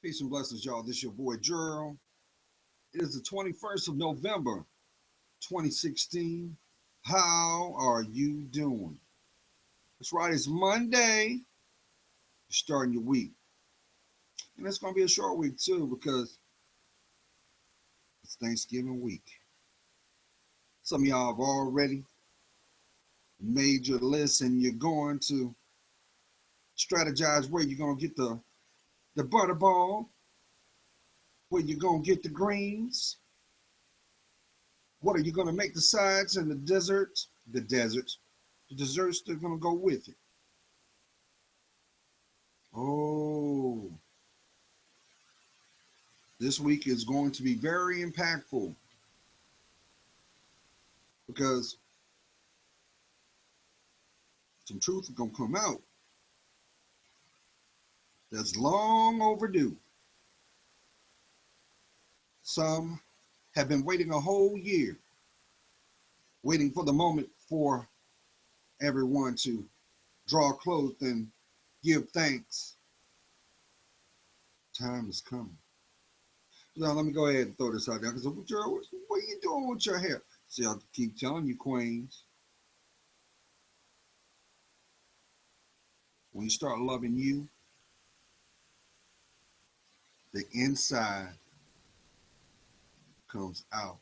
Peace and blessings, y'all. This is your boy Gerald. It is the 21st of November, 2016. How are you doing? That's right, it's Monday. You're starting your week. And it's going to be a short week, too, because it's Thanksgiving week. Some of y'all have already made your list and you're going to strategize where you're going to get the butterball, where you're going to get the greens. What are you going to make the sides and the desserts? The desserts that are going to go with it. Oh, this week is going to be very impactful because some truth is going to come out that's long overdue. Some have been waiting a whole year, waiting for the moment for everyone to draw close and give thanks. Time is coming. Now, let me go ahead and throw this out there because what are you doing with your hair? See, I'll keep telling you, queens. When you start loving you, the inside comes out.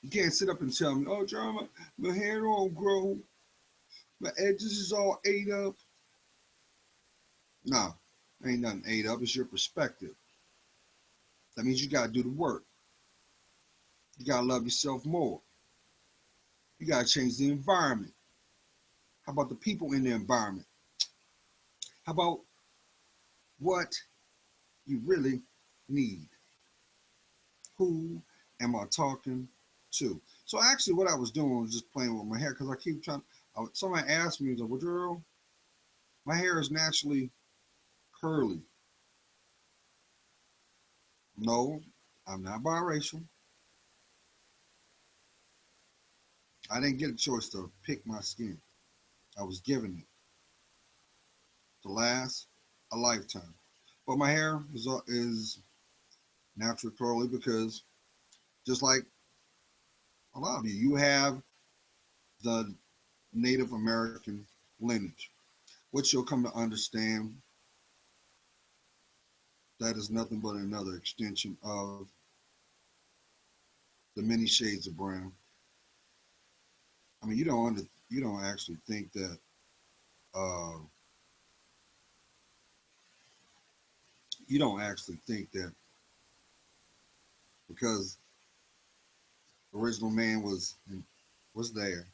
You can't sit up and tell me, oh, John, my hair don't grow. My edges is all ate up. No, ain't nothing ate up. It's your perspective. That means you got to do the work. You got to love yourself more. You got to change the environment. How about the people in the environment? How about what you really need? Who am I talking to? So actually what I was doing was just playing with my hair because I keep trying. Somebody asked me, well, Drew, my hair is naturally curly. No, I'm not biracial. I didn't get a choice to pick my skin. I was given it to last a lifetime. But my hair is naturally curly because just like a lot of you, you have the Native American lineage, which you'll come to understand that is nothing but another extension of the many shades of brown. I mean, you don't actually think that you don't actually think that because the original man was there,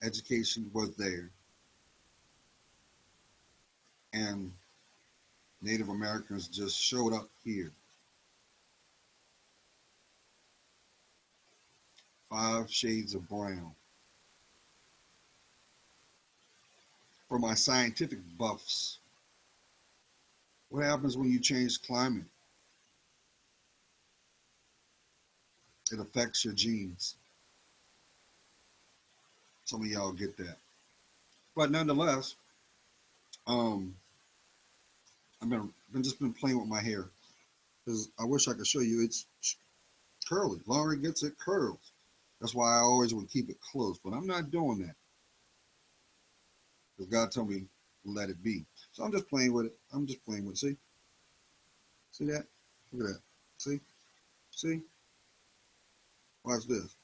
education was there, and Native Americans just showed up here. 5 shades of brown. For my scientific buffs, what happens when you change climate? It affects your genes. Some of y'all get that. But nonetheless, I've been playing with my hair because I wish I could show you it's curly. The longer it gets, it curls. That's why I always would keep it close, but I'm not doing that because God told me to let it be. So I'm just playing with it. I'm just playing with it. See that? Look at that. See? Watch this.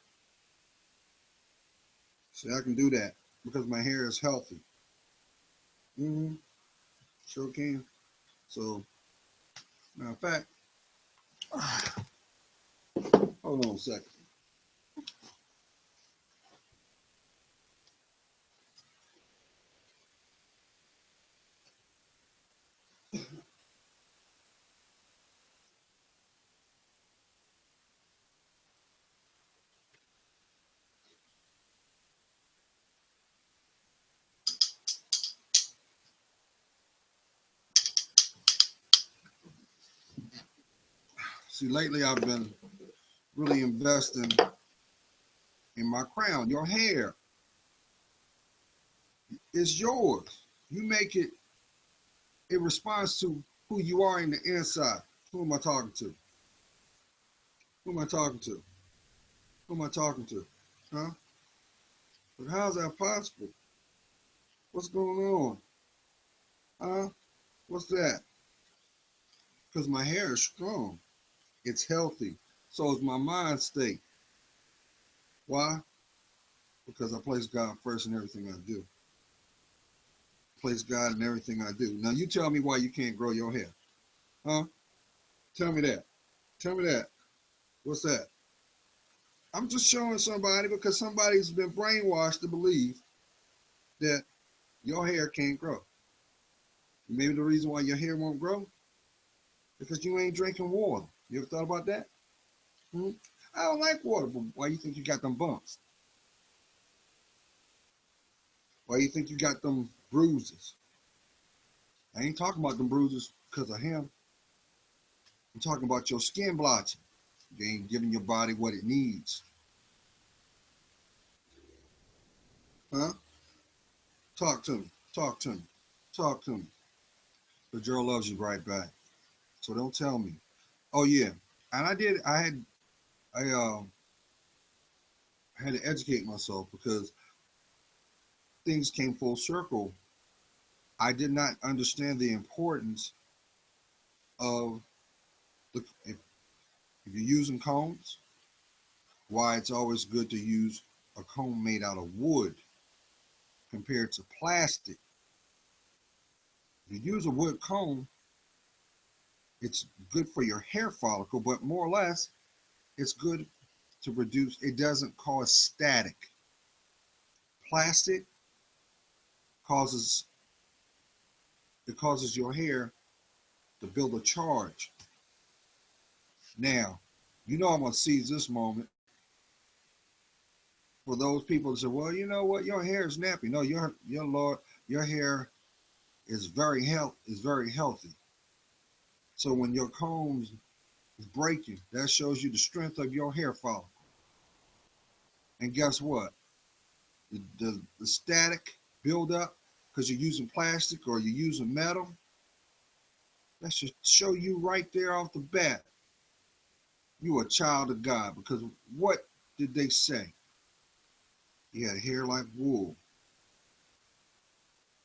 See, I can do that because my hair is healthy. Sure can. So, matter of fact, hold on a second. See, lately I've been really investing in my crown. Your hair is yours. You make it. It responds to who you are in the inside. Who am I talking to? Who am I talking to? Who am I talking to? Huh? But how's that possible? What's going on? Huh? What's that? Because my hair is strong. It's healthy. So is my mind state. Why? Because I place God first in everything I do. Place God in everything I do. Now you tell me why you can't grow your hair. Huh? Tell me that. Tell me that. What's that? I'm just showing somebody because somebody's been brainwashed to believe that your hair can't grow. Maybe the reason why your hair won't grow because you ain't drinking water. You ever thought about that? Hmm? I don't like water, but why you think you got them bumps? Why you think you got them bruises? I ain't talking about them bruises because of him. I'm talking about your skin blotching. You ain't giving your body what it needs. Huh? Talk to me. Talk to me. Talk to me. The girl loves you right back. So don't tell me. Oh yeah. And I had to educate myself because things came full circle. I did not understand the importance of if you're using combs, why it's always good to use a comb made out of wood compared to plastic. If you use a wood comb, it's good for your hair follicle, but more or less, it's good to reduce, it doesn't cause static. Plastic causes, it causes your hair to build a charge. Now, you know I'm going to seize this moment for those people that say, well, you know what, your hair is nappy. No, your hair is very healthy. So when your combs is breaking, that shows you the strength of your hair follicle. And guess what? The static build up because you're using plastic or you're using metal. That should show you right there off the bat. You a child of God because what did they say? You had hair like wool.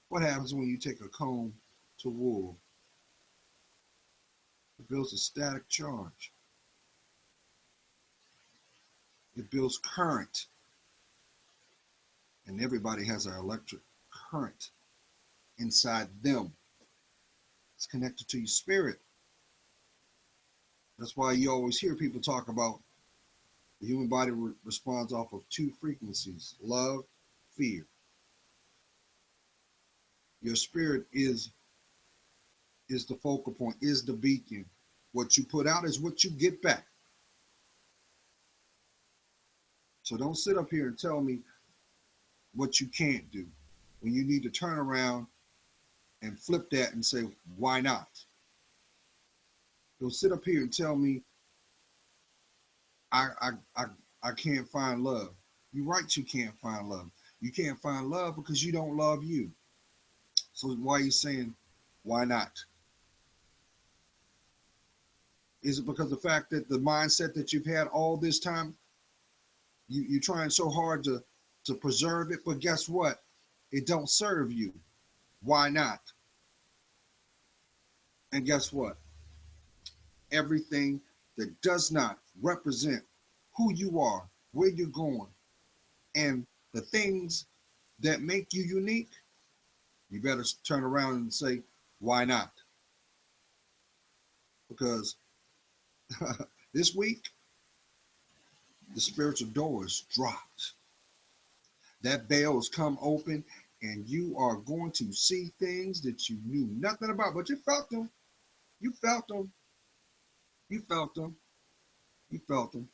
What happens when you take a comb to wool? It builds a static charge. It builds current. And everybody has an electric current inside them. It's connected to your spirit. That's why you always hear people talk about the human body responds off of two frequencies, love, fear. Your spirit is the focal point, is the beacon. What you put out is what you get back. So don't sit up here and tell me what you can't do when you need to turn around and flip that and say, why not? Don't sit up here and tell me I can't find love. You're right, you can't find love. You can't find love because you don't love you. So why are you saying, why not? Is it because of the fact that the mindset that you've had all this time, you're trying so hard to preserve it, but guess what? It don't serve you. Why not? And guess what? Everything that does not represent who you are, where you're going, and the things that make you unique, you better turn around and say, why not? Because this week, the spiritual door is dropped. That veil has come open, and you are going to see things that you knew nothing about, but you felt them. You felt them. You felt them. You felt them.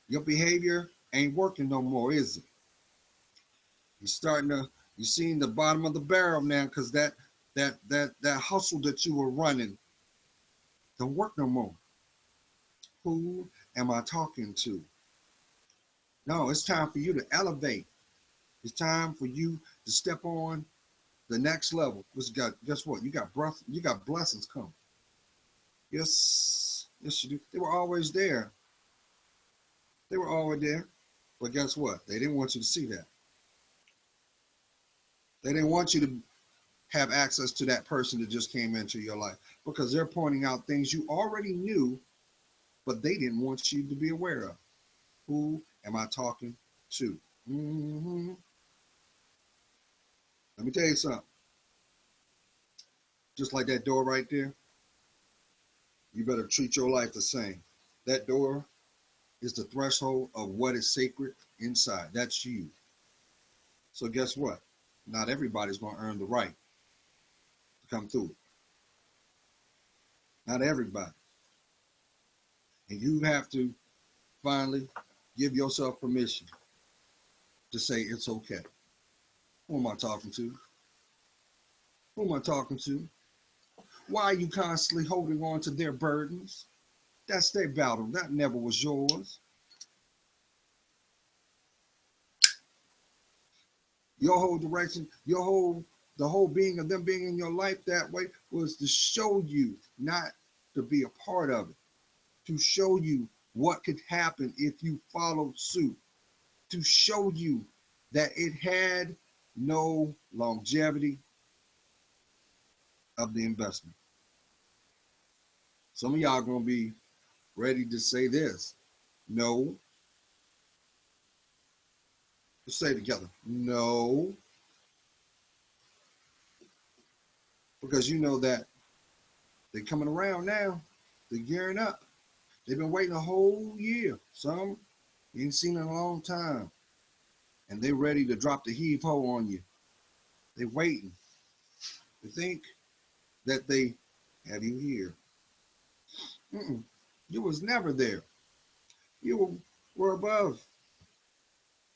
Your behavior ain't working no more, is it? You're seeing the bottom of the barrel now because that hustle that you were running don't work no more. Who am I talking to? No, it's time for you to elevate. It's time for you to step on the next level. Guess what? You got blessings coming. Yes, yes, you do. They were always there. They were always there. But guess what? They didn't want you to see that. They didn't want you to have access to that person that just came into your life because they're pointing out things you already knew, but they didn't want you to be aware of. Who am I talking to? Mm-hmm. Let me tell you something. Just like that door right there, you better treat your life the same. That door is the threshold of what is sacred inside. That's you. So guess what? Not everybody's going to earn the right to come through it. Not everybody. And you have to finally give yourself permission to say it's okay. Who am I talking to? Who am I talking to? Why are you constantly holding on to their burdens? That's their battle. That never was yours. Your whole direction, the whole being of them being in your life that way was to show you, not to be a part of it, to show you what could happen if you followed suit, to show you that it had no longevity of the investment. Some of y'all gonna be ready to say this. No. Let's say it together. No. Because you know that they're coming around now. They're gearing up. They've been waiting a whole year. Some you ain't seen in a long time. And they're ready to drop the heave-ho on you. They're waiting. They think that they have you here. Mm-mm. You was never there. You were above.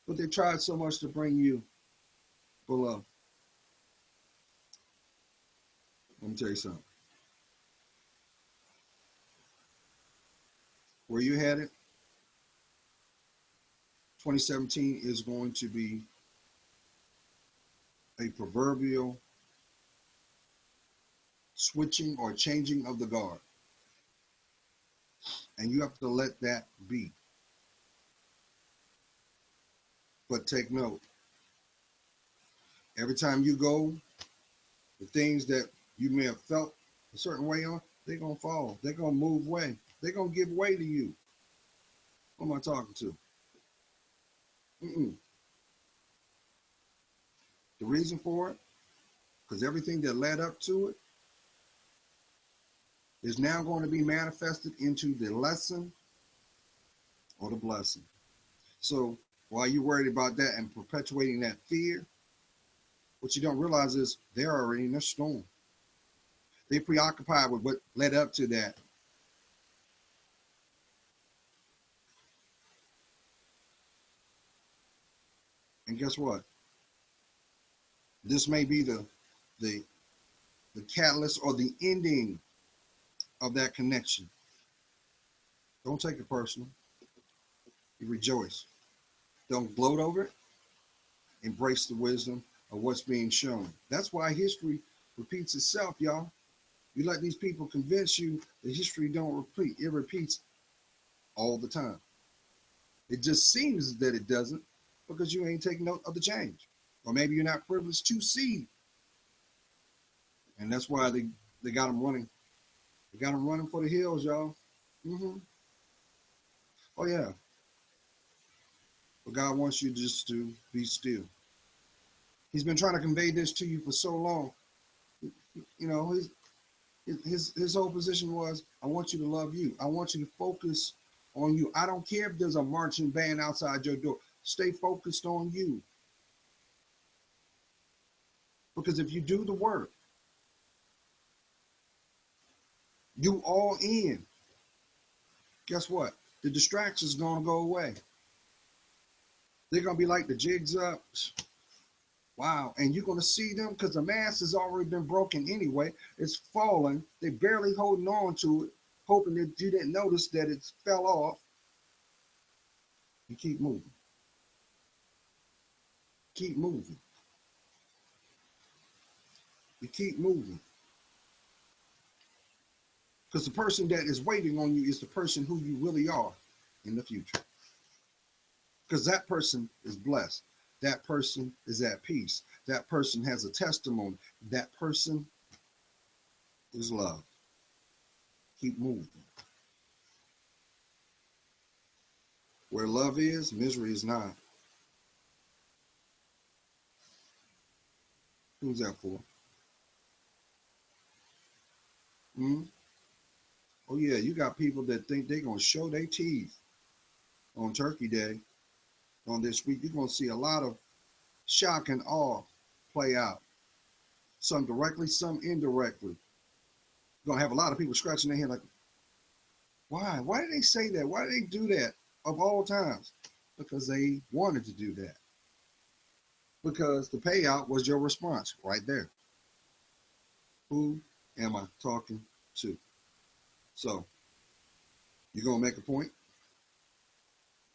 But they tried so much to bring you below. Let me tell you something. Where you headed, 2017 is going to be a proverbial switching or changing of the guard. And you have to let that be. But take note, every time you go, the things that you may have felt a certain way on, they're going to fall. They're going to move away. They're going to give way to you. Who am I talking to? Mm-mm. The reason for it, because everything that led up to it is now going to be manifested into the lesson or the blessing. So while you're worried about that and perpetuating that fear, what you don't realize is they're already in a storm. They preoccupied with what led up to that. And guess what? This may be the the catalyst or the ending of that connection. Don't take it personal. You rejoice. Don't gloat over it. Embrace the wisdom of what's being shown. That's why history repeats itself, y'all. You let these people convince you that history don't repeat. It repeats all the time. It just seems that it doesn't because you ain't taking note of the change. Or maybe you're not privileged to see. And that's why they got them running. They got them running for the hills, y'all. Mm-hmm. Oh, yeah. But God wants you just to be still. He's been trying to convey this to you for so long. You know, his whole position was, I want you to love you. I want you to focus on you. I don't care if there's a marching band outside your door. Stay focused on you. Because if you do the work, you all in. Guess what? The distractions going to go away. They're going to be like the jigs up. Wow. And you're going to see them because the mass has already been broken anyway. It's falling. They're barely holding on to it, hoping that you didn't notice that it fell off. You keep moving. Keep moving. You keep moving. Because the person that is waiting on you is the person who you really are in the future. Because that person is blessed. That person is at peace. That person has a testimony. That person is love. Keep moving. Where love is, misery is not. Who's that for? Hmm? Oh yeah, you got people that think they're gonna show their teeth on Turkey Day on this week. You're gonna see a lot of shock and awe play out. Some directly, some indirectly. You're gonna have a lot of people scratching their head like, why? Why did they say that? Why did they do that of all times? Because they wanted to do that. Because the payout was your response right there. Who am I talking to? So, you're gonna make a point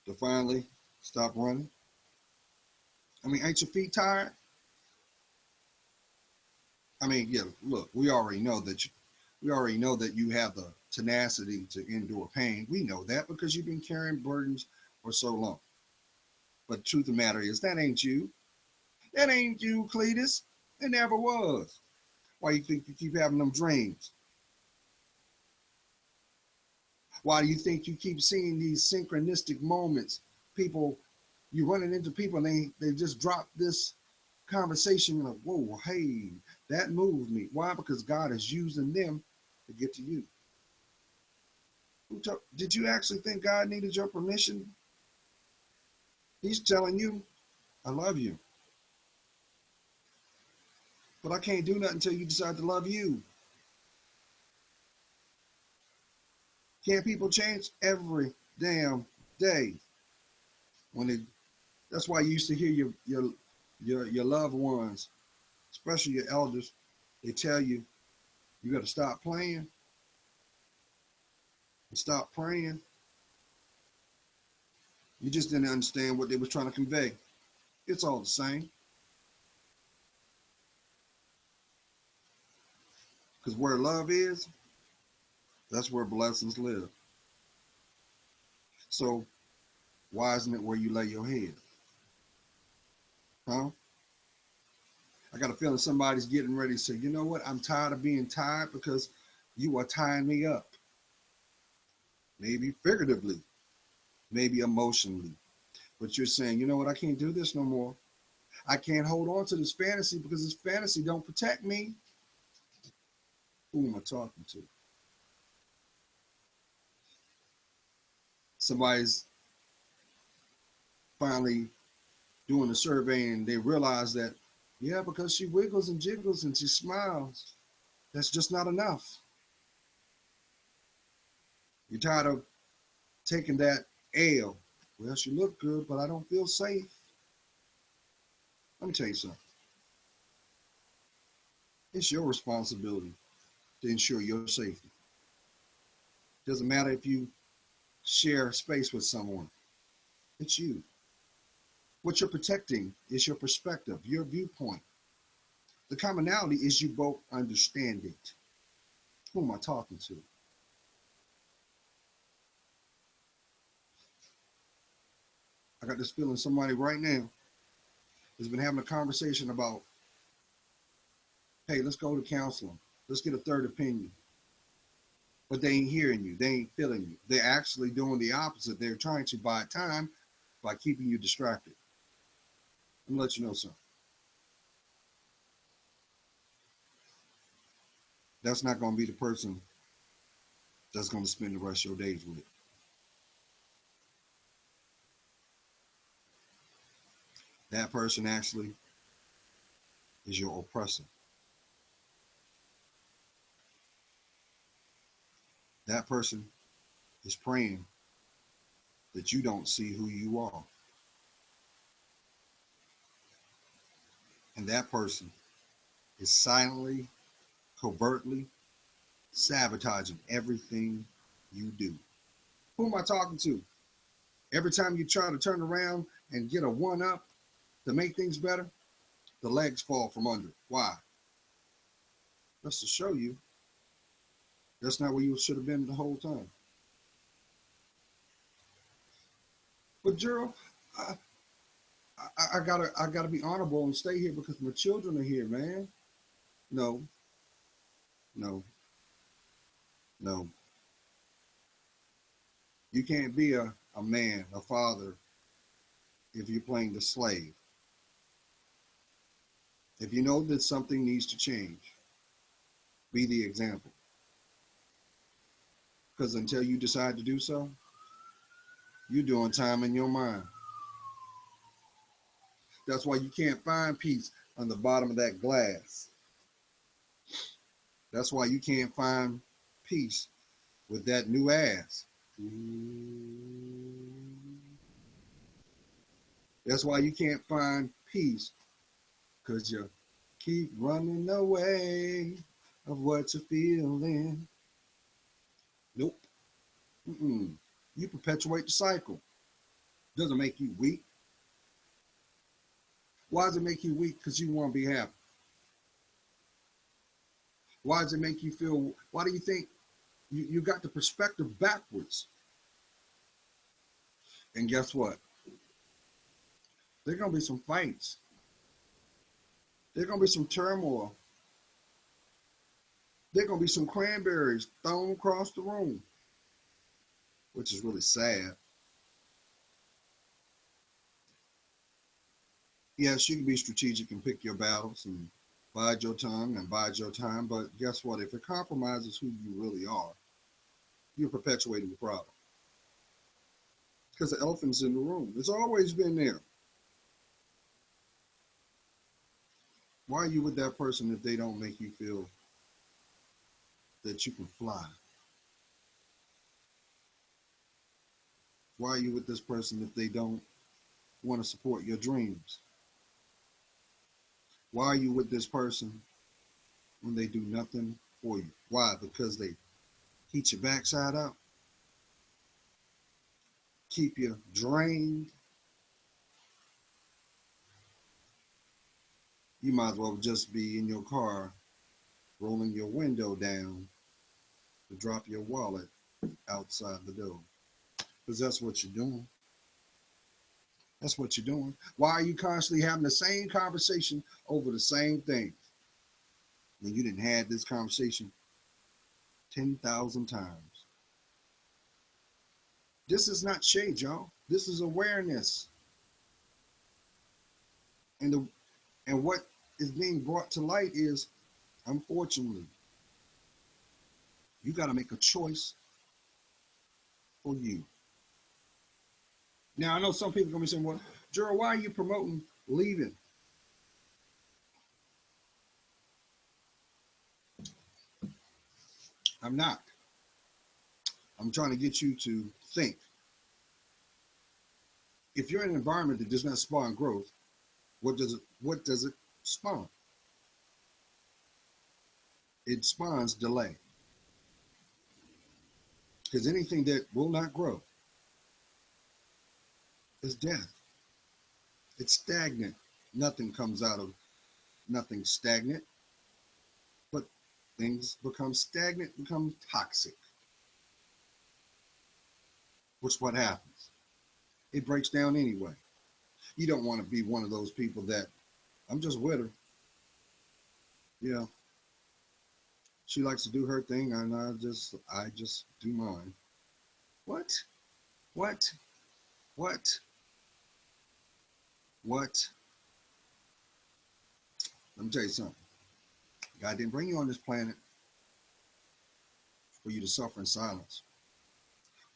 to finally stop running? I mean, ain't your feet tired? I mean, yeah, look, we already know that you have the tenacity to endure pain. We know that because you've been carrying burdens for so long. But the truth of the matter is that ain't you. That ain't you, Cletus. It never was. Why you think you keep having them dreams? Why do you think you keep seeing these synchronistic moments? People, you running into people and they just drop this conversation, you're like, whoa, hey, that moved me. Why? Because God is using them to get to you. Did you actually think God needed your permission? He's telling you, I love you. But I can't do nothing until you decide to love you. Can't people change? Every damn day. When they, that's why you used to hear your loved ones, especially your elders, they tell you, you got to stop playing and stop praying. You just didn't understand what they was trying to convey. It's all the same. Because where love is, that's where blessings live. So why isn't it where you lay your head? Huh? I got a feeling somebody's getting ready to say, you know what? I'm tired of being tired because you are tying me up. Maybe figuratively, maybe emotionally. But you're saying, you know what? I can't do this no more. I can't hold on to this fantasy because this fantasy don't protect me. Who am I talking to? Somebody's finally doing a survey and they realize that, yeah, because she wiggles and jiggles and she smiles, that's just not enough. You're tired of taking that L. Well, she looked good, but I don't feel safe. Let me tell you something. It's your responsibility to ensure your safety. Doesn't matter if you share space with someone. It's you. What you're protecting is your perspective, your viewpoint. The commonality is you both understand it. Who am I talking to? I got this feeling somebody right now has been having a conversation about, hey, let's go to counseling. Let's get a third opinion. But they ain't hearing you. They ain't feeling you. They're actually doing the opposite. They're trying to buy time by keeping you distracted. Let me let you know something. That's not going to be the person that's going to spend the rest of your days with. That person actually is your oppressor. That person is praying that you don't see who you are. And that person is silently, covertly sabotaging everything you do. Who am I talking to? Every time you try to turn around and get a one up to make things better, the legs fall from under. Why? Just to show you That's not where you should have been the whole time. But Gerald, I, I gotta be honorable and stay here because my children are here, man. No, no, no. You can't be a man, a father, if you're playing the slave. If you know that something needs to change, be the example. Because until you decide to do so, you're doing time in your mind. That's why you can't find peace on the bottom of that glass. That's why you can't find peace with that new ass. That's why you can't find peace because you keep running away of what you're feeling. Nope. Mm-mm. You perpetuate the cycle. Doesn't make you weak. Why does it make you weak? Because you want to be happy. Why does it make you feel? Why do you think you got the perspective backwards? And guess what? There's gonna be some fights. There's gonna be some turmoil. There's gonna be some cranberries thrown across the room, which is really sad. Yes, you can be strategic and pick your battles and bide your tongue and bide your time, but guess what? If it compromises who you really are, you're perpetuating the problem. Because the elephant's in the room. It's always been there. Why are you with that person if they don't make you feel that you can fly? Why are you with this person if they don't want to support your dreams? Why are you with this person when they do nothing for you? Why? Because they heat your backside up, keep you drained. You might as well just be in your car, rolling your window down to drop your wallet outside the door. Because that's what you're doing. That's what you're doing. Why are you constantly having the same conversation over the same things when you didn't have this conversation 10,000 times? This is not shade, y'all. This is awareness. And the and what is being brought to light is, unfortunately, you got to make a choice for you. Now, I know some people are going to be saying, well, Gerald, why are you promoting leaving? I'm not. I'm trying to get you to think. If you're in an environment that does not spawn growth, what does it spawn? It spawns delay. Because anything that will not grow is death. It's stagnant. Nothing comes out of nothing stagnant, but things become stagnant, become toxic. Which what happens? It breaks down anyway. You don't want to be one of those people that I'm just with her. You know, she likes to do her thing and I just do mine. What? What? What? What? Let me tell you something. God didn't bring you on this planet for you to suffer in silence.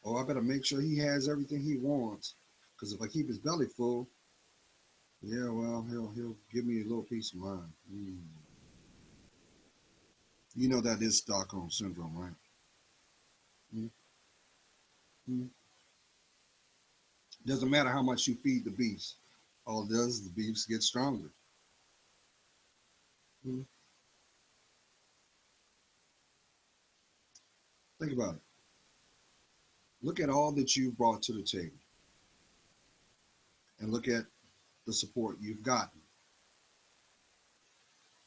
Oh, I better make sure he has everything he wants. Because if I keep his belly full, yeah, well, he'll give me a little peace of mind. You know that is Stockholm Syndrome, right? Mm. Doesn't matter how much you feed the beast. All it does is the beast gets stronger. Mm. Think about it. Look at all that you've brought to the table and look at the support you've gotten.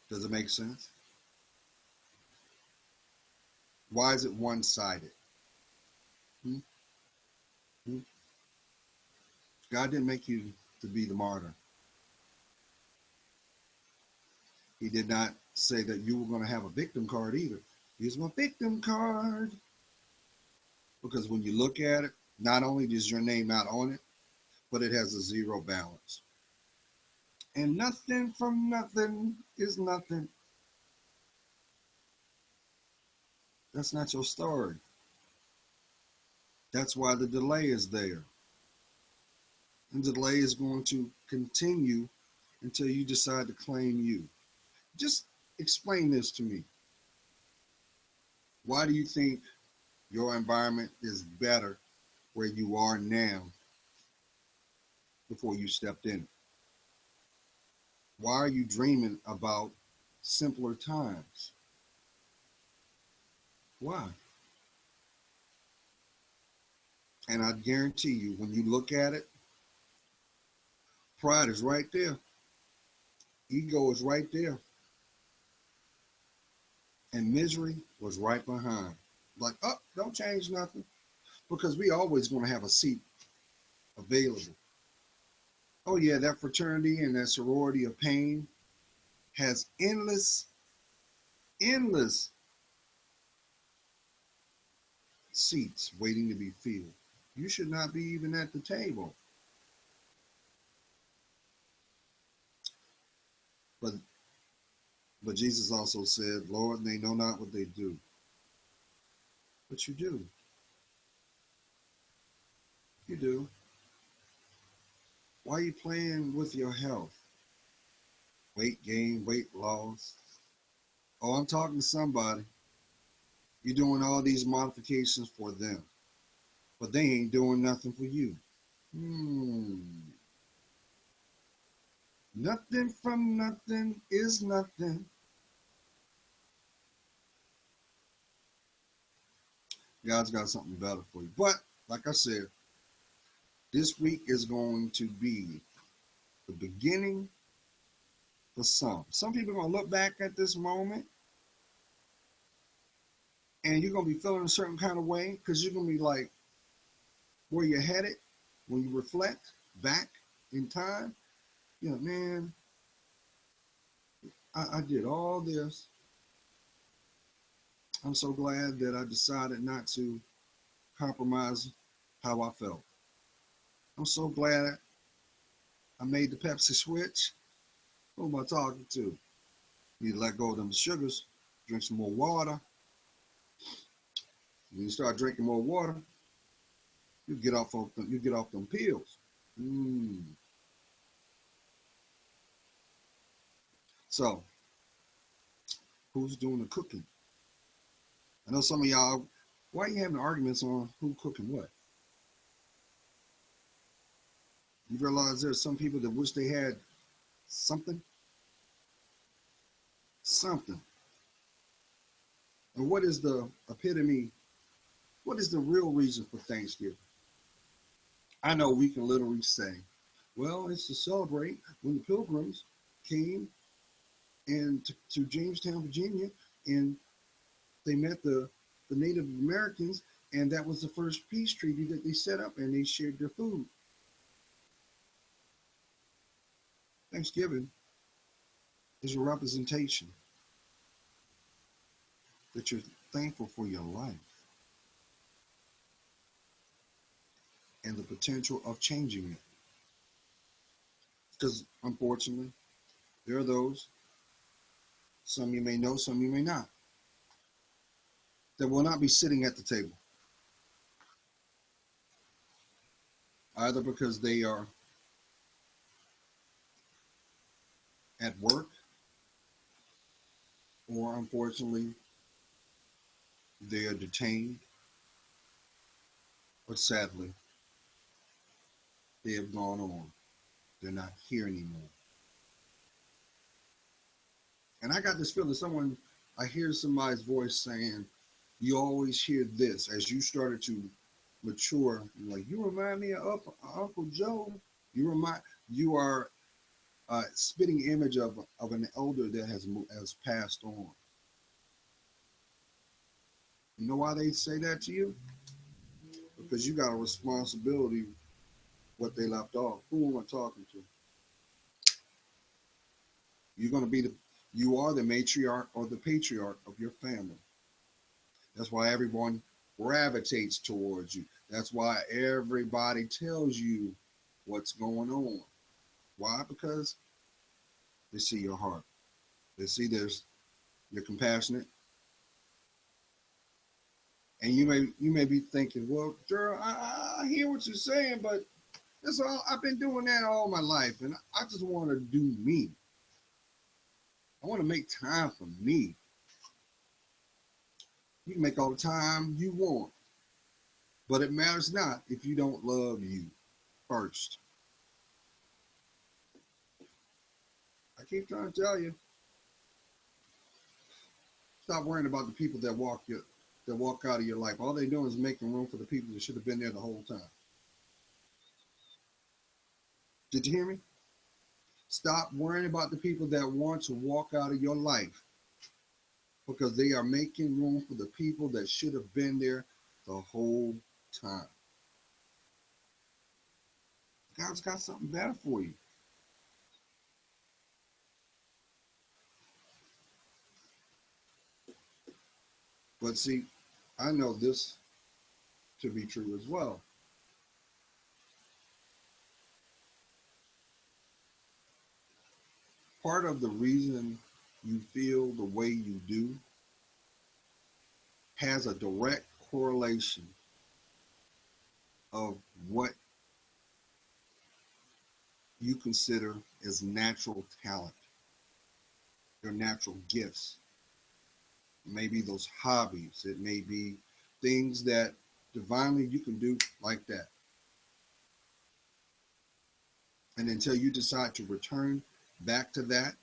Does it make sense? Why is it one-sided? Hmm? Hmm? God didn't make you to be the martyr. He did not say that you were going to have a victim card either. Here's my victim card. Because when you look at it, not only is your name not on it, but it has a zero balance. And nothing from nothing is nothing. That's not your story. That's why the delay is there. And the delay is going to continue until you decide to claim you. Just explain this to me. Why do you think your environment is better where you are now before you stepped in? Why are you dreaming about simpler times? Why? And I guarantee you, when you look at it, pride is right there. Ego is right there. And misery was right behind. Like, oh, don't change nothing. Because we always going to have a seat available. Oh yeah, that fraternity and that sorority of pain has endless seats waiting to be filled. You should not be even at the table. But Jesus also said, Lord, they know not what they do. But you do. You do. Why are you playing with your health? Weight gain, weight loss. Oh, I'm talking to somebody. You're doing all these modifications for them, but they ain't doing nothing for you. Nothing from nothing is nothing. God's got something better for you. But, like I said, this week is going to be the beginning for some. Some people are going to look back at this moment and you're going to be feeling a certain kind of way because you're going to be like, where you're headed when you reflect back in time. You know, man, I did all this. I'm so glad that I decided not to compromise how I felt. I'm so glad I made the Pepsi switch. Who am I talking to? You need to let go of them sugars, drink some more water. When you start drinking more water, you get off them pills. So, who's doing the cooking? I know some of y'all, why are you having arguments on who cooking what? You realize there's some people that wish they had something? Something. And what is the epitome? What is the real reason for Thanksgiving? I know we can literally say, well, it's to celebrate when the Pilgrims came to Jamestown, Virginia, and they met the Native Americans, and that was the first peace treaty that they set up, and they shared their food. Thanksgiving is a representation that you're thankful for your life and the potential of changing it. Because unfortunately, there are those, some you may know, some you may not, that will not be sitting at the table, either because they are at work or unfortunately they are detained, but sadly they have gone on. They're not here anymore. And I got this feeling I hear somebody's voice saying, you always hear this as you started to mature. Like, you remind me of Uncle Joe. You are a spitting image of an elder that has passed on. You know why they say that to you? Because you got a responsibility what they left off. Who am I talking to? You're going to be you are the matriarch or the patriarch of your family. That's why everyone gravitates towards you. That's why everybody tells you what's going on. Why? Because they see your heart. They see you're compassionate. And you may be thinking, well, Gerald, I hear what you're saying, but that's all I've been doing that all my life, and I just want to do me. I want to make time for me. You can make all the time you want, but it matters not if you don't love you first. I keep trying to tell you, stop worrying about the people that walk out of your life. All they're doing is making room for the people that should have been there the whole time. Did you hear me? Stop worrying about the people that want to walk out of your life because they are making room for the people that should have been there the whole time. God's got something better for you. But see, I know this to be true as well. Part of the reason you feel the way you do has a direct correlation of what you consider as natural talent, your natural gifts. It may be those hobbies. It may be things that divinely you can do like that. And until you decide to return back to that,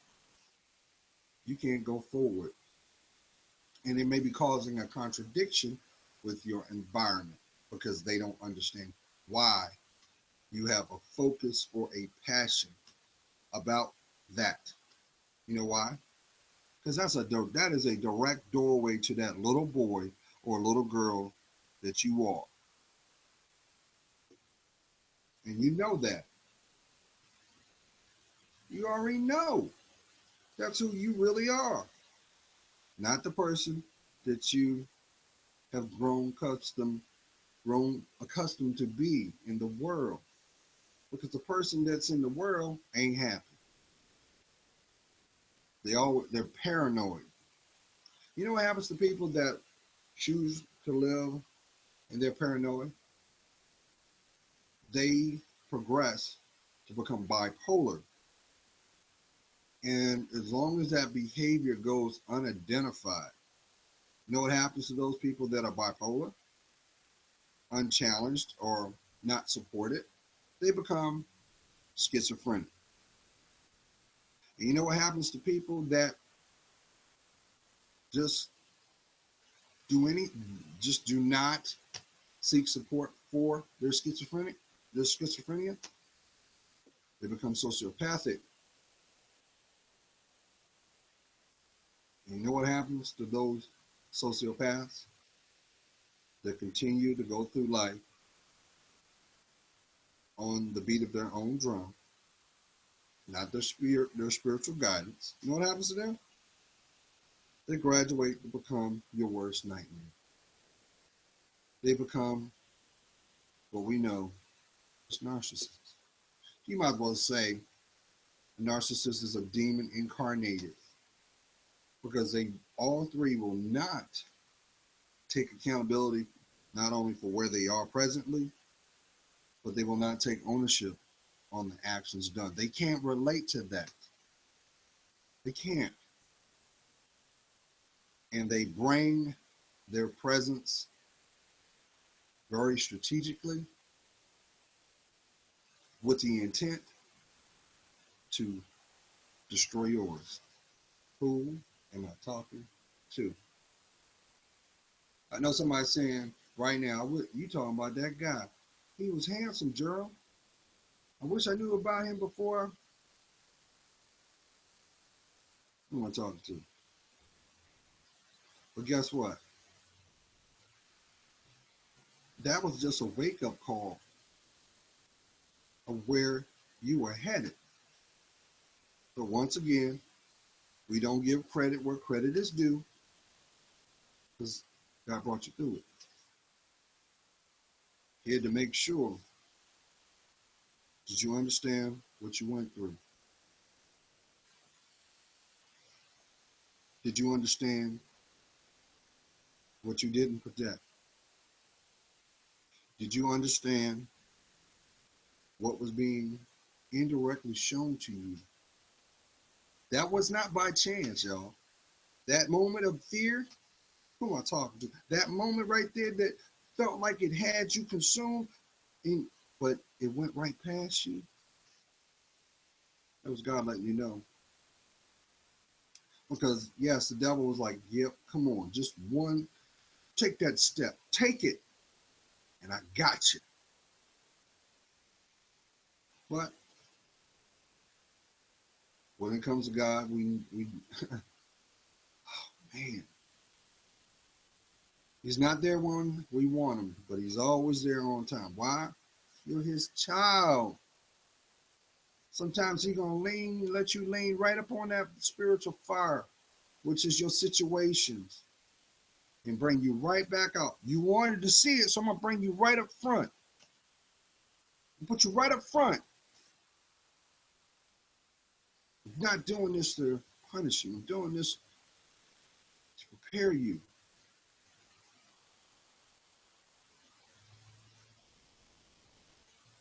you can't go forward. And it may be causing a contradiction with your environment because they don't understand why you have a focus or a passion about that. You know why? Because that is a direct doorway to that little boy or little girl that you are. And you know that. You already know that's who you really are. Not the person that you have grown accustomed to be in the world. Because the person that's in the world ain't happy. They're paranoid. You know what happens to people that choose to live and they're paranoid? They progress to become bipolar. And as long as that behavior goes unidentified, you know what happens to those people that are bipolar, unchallenged, or not supported? They become schizophrenic. And you know what happens to people that just do not seek support for their schizophrenia? They become sociopathic. And you know what happens to those sociopaths that continue to go through life on the beat of their own drum, not their spiritual guidance? You know what happens to them? They graduate to become your worst nightmare. They become what we know as narcissists. You might as well say a narcissist is a demon incarnated because they all three will not take accountability not only for where they are presently, but they will not take ownership on the actions done. They can't relate to that. They can't. And they bring their presence very strategically with the intent to destroy yours. Who am I talking to? I know somebody saying right now, you talking about that guy. He was handsome, Gerald. I wish I knew about him before. Who am I talking to? But guess what? that was just a wake-up call of where you were headed. So once again, we don't give credit where credit is due because God brought you through it. Here to make sure that you understand what you went through. Did you understand what you didn't protect? Did you understand what was being indirectly shown to you? That was not by chance, y'all. That moment of fear, who am I talking to? That moment right there that felt like it had you consumed, but it went right past you. That was God letting you know. Because, yes, the devil was like, yep, come on, just one, take that step, take it, and I got you. But when it comes to God, we oh, man, he's not there when we want him, but he's always there on time. Why? You're his child. Sometimes he's going to let you lean right up on that spiritual fire, which is your situations, and bring you right back out. You wanted to see it, so I'm going to bring you right up front. Put you right up front. I'm not doing this to punish you. I'm doing this to prepare you.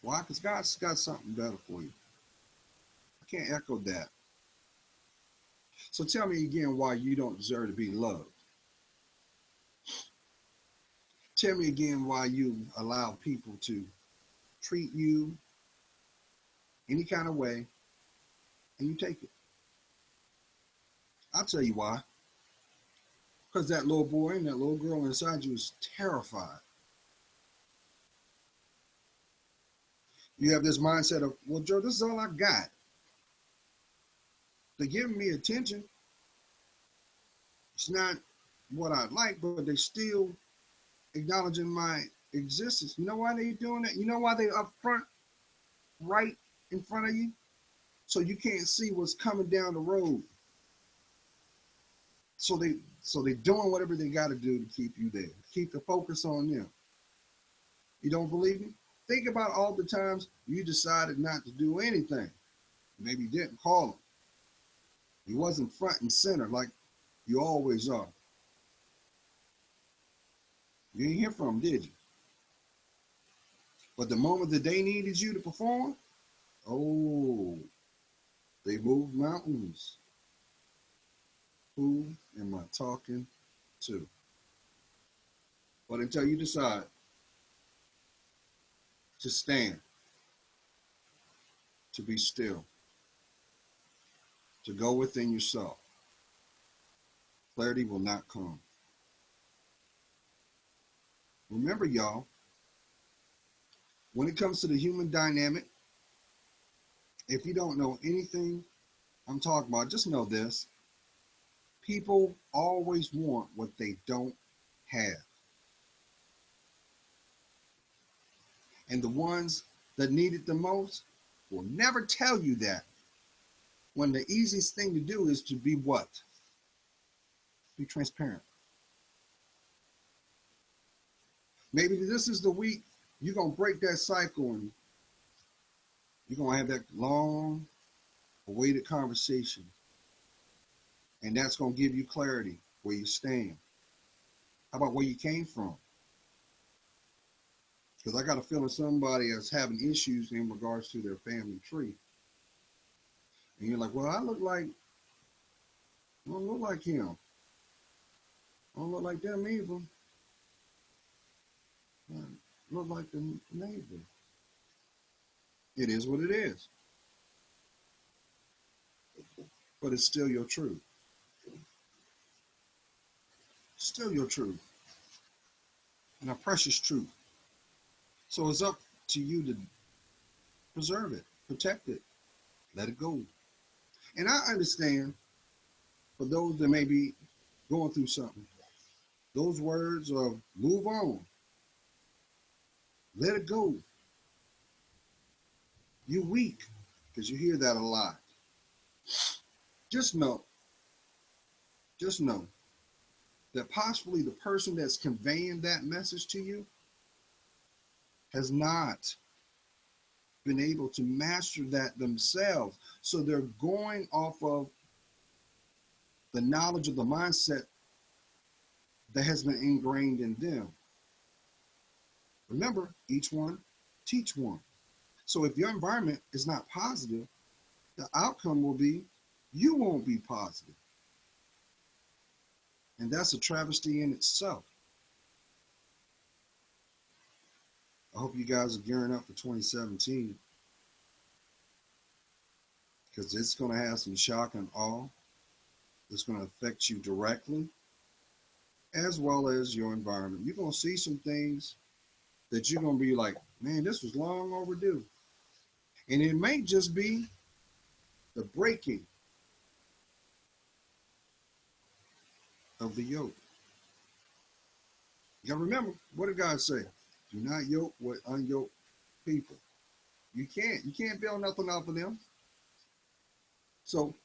Why? Because God's got something better for you. I can't echo that. So tell me again why you don't deserve to be loved. Tell me again why you allow people to treat you any kind of way and you take it. I'll tell you why. Because that little boy and that little girl inside you is terrified. You have this mindset of, well, Joe, this is all I got. They're giving me attention. It's not what I like, but they still acknowledging my existence. You know why they doing that? You know why they up front, right in front of you? So you can't see what's coming down the road. So they doing whatever they got to do to keep you there, keep the focus on them. You don't believe me? Think about all the times you decided not to do anything. Maybe you didn't call him. He wasn't front and center like you always are. You didn't hear from him, did you? But the moment that they needed you to perform, oh, they moved mountains. Who am I talking to? But until you decide to stand, to be still, to go within yourself, clarity will not come. Remember, y'all, when it comes to the human dynamic, if you don't know anything I'm talking about, just know this. People always want what they don't have. And the ones that need it the most will never tell you that. When the easiest thing to do is to be what? Be transparent. Maybe this is the week you're going to break that cycle and you're going to have that long awaited conversation. And that's going to give you clarity where you stand. How about where you came from? Because I got a feeling somebody is having issues in regards to their family tree. And you're like, well, I don't look like him. I don't look like them either. I look like the neighbor. It is what it is. But it's still your truth. Still your truth. And a precious truth. So it's up to you to preserve it, protect it, let it go. And I understand for those that may be going through something, those words of move on Let it go. You're weak, because you hear that a lot. Just know, just know that possibly the person that's conveying that message to you has not been able to master that themselves. So they're going off of the knowledge of the mindset that has been ingrained in them. Remember, each one teach one. So if your environment is not positive, the outcome will be you won't be positive. And that's a travesty in itself. I hope you guys are gearing up for 2017, because it's going to have some shock and awe. It's going to affect you directly, as well as your environment. You're going to see some things that you're going to be like, man, this was long overdue. And it may just be the breaking of the yoke. You got to remember, what did God say? Do not yoke with unyoked people. You can't build nothing off of them. So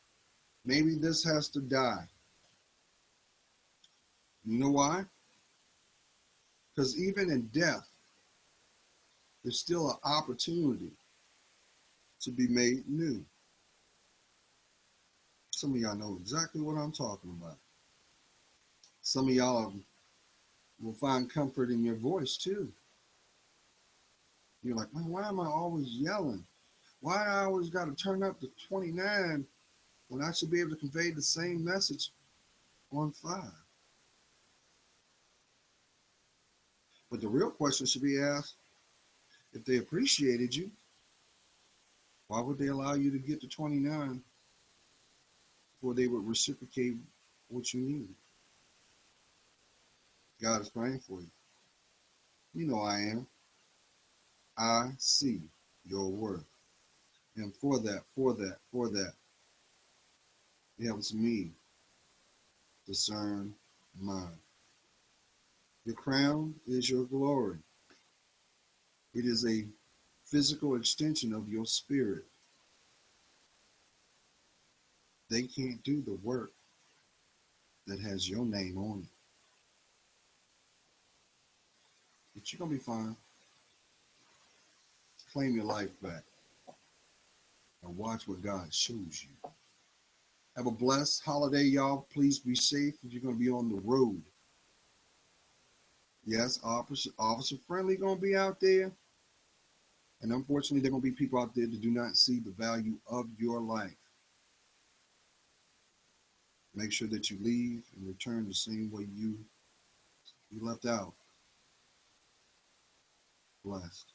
maybe this has to die. You know why? Because even in death, there's still an opportunity to be made new. Some of y'all know exactly what I'm talking about. Some of y'all will find comfort in your voice too. You're like, man, why am I always yelling? Why do I always got to turn up to 29 when I should be able to convey the same message on 5? But the real question should be asked, if they appreciated you, why would they allow you to get to 29 before they would reciprocate what you need? God is praying for you. You know I am. I see your worth. And for that, it helps me discern mine. Your crown is your glory. It is a physical extension of your spirit. They can't do the work that has your name on it. But you're going to be fine. Claim your life back and watch what God shows you. Have a blessed holiday, y'all. Please be safe if you're going to be on the road. Yes, officer friendly going to be out there. And unfortunately, there are going to be people out there that do not see the value of your life. Make sure that you leave and return the same way you left out. Blessed.